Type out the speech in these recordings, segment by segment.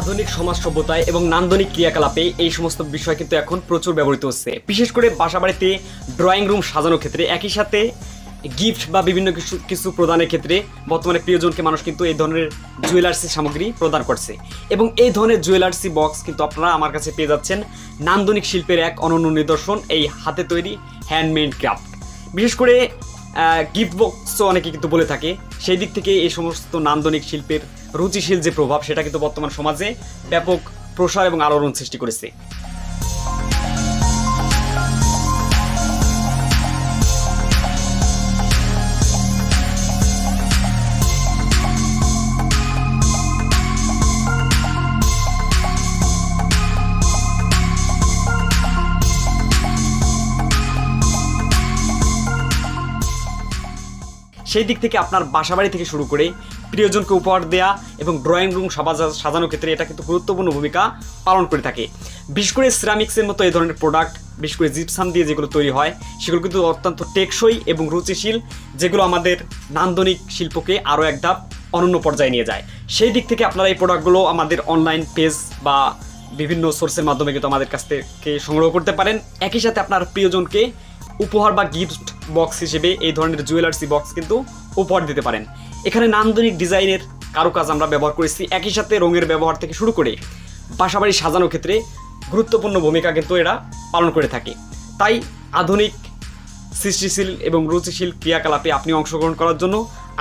আধুনিক সমাজ সভ্যতায় এবং নান্দনিক ক্রিয়াকলাপে এই সমস্ত বিষয় কিন্তু এখন প্রচুর ব্যবহৃত হচ্ছে। বিশেষ করে বাসাবাড়িতে ড্রয়িং রুম সাজানোর ক্ষেত্রে, একই সাথে গিফট বা বিভিন্ন কিছু প্রদানের ক্ষেত্রে বর্তমানে প্রিয়জনকে মানুষ কিন্তু এই ধরনের জুয়েলার্সি সামগ্রী প্রদান করছে। এবং এই ধরনের জুয়েলার্সি বক্স কিন্তু আপনারা আমার কাছে পেয়ে যাচ্ছেন নান্দনিক শিল্পের এক অনন্য নিদর্শন, এই হাতে তৈরি হ্যান্ডমেড ক্রাফট। বিশেষ করে গিফট বক্সও অনেকে কিন্তু বলে থাকে। সেই দিক থেকে এই সমস্ত নান্দনিক শিল্পের রুচিশীল যে প্রভাব, সেটা কিন্তু বর্তমান সমাজে ব্যাপক প্রসার এবং আলোড়ন সৃষ্টি করেছে। সেই দিক থেকে আপনার বাসাবাড়ি থেকে শুরু করে প্রিয়জনকে উপহার দেয়া এবং ড্রয়িং রুম সাজানোর ক্ষেত্রে এটা কিন্তু গুরুত্বপূর্ণ ভূমিকা পালন করে থাকে। বিশেষ করে সিরামিক্সের মতো এই ধরনের প্রোডাক্ট, বিশেষ করে জিপসাম দিয়ে যেগুলো তৈরি হয়, সেগুলো কিন্তু অত্যন্ত টেকসই এবং রুচিশীল, যেগুলো আমাদের নান্দনিক শিল্পকে আরও এক ধাপ অনন্য পর্যায়ে নিয়ে যায়। সেই দিক থেকে আপনারা এই প্রোডাক্টগুলো আমাদের অনলাইন পেজ বা বিভিন্ন সোর্সের মাধ্যমে কিন্তু আমাদের কাছ থেকে সংগ্রহ করতে পারেন। একই সাথে আপনার প্রিয়জনকে উপহার বা গিফট বক্স হিসেবে এই ধরনের জুয়েলার্সি বক্স কিন্তু উপহার দিতে পারেন। এখানে নান্দনিক ডিজাইনের কারুকাজ আমরা ব্যবহার করেছি, একই সাথে রঙের ব্যবহার থেকে শুরু করে বাসাবাড়ি সাজানোর ক্ষেত্রে গুরুত্বপূর্ণ ভূমিকা কিন্তু এরা পালন করে থাকে। তাই আধুনিক সৃষ্টিশীল এবং রুচিশীল ক্রিয়াকলাপে আপনি অংশগ্রহণ করার জন্য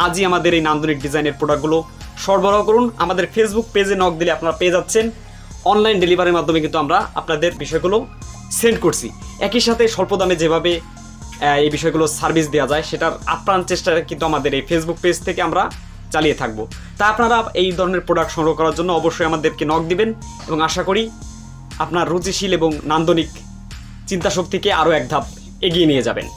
আজই আমাদের এই নান্দনিক ডিজাইনের প্রোডাক্টগুলো সরবরাহ করুন। আমাদের ফেসবুক পেজে নক দিলে আপনারা পেয়ে যাচ্ছেন। অনলাইন ডেলিভারির মাধ্যমে কিন্তু আমরা আপনাদের বিষয়গুলো সেন্ড করছি। একই সাথে স্বল্প দামে যেভাবে এই বিষয়গুলো সার্ভিস দেওয়া যায়, সেটার আপ্রাণ চেষ্টা কিন্তু আমাদের এই ফেসবুক পেজ থেকে আমরা চালিয়ে থাকবো। তাই আপনারা এই ধরনের প্রোডাক্ট সংগ্রহ করার জন্য অবশ্যই আমাদেরকে নক দিবেন এবং আশা করি আপনার রুচিশীল এবং নান্দনিক চিন্তাশক্তিকে আরও এক ধাপ এগিয়ে নিয়ে যাবেন।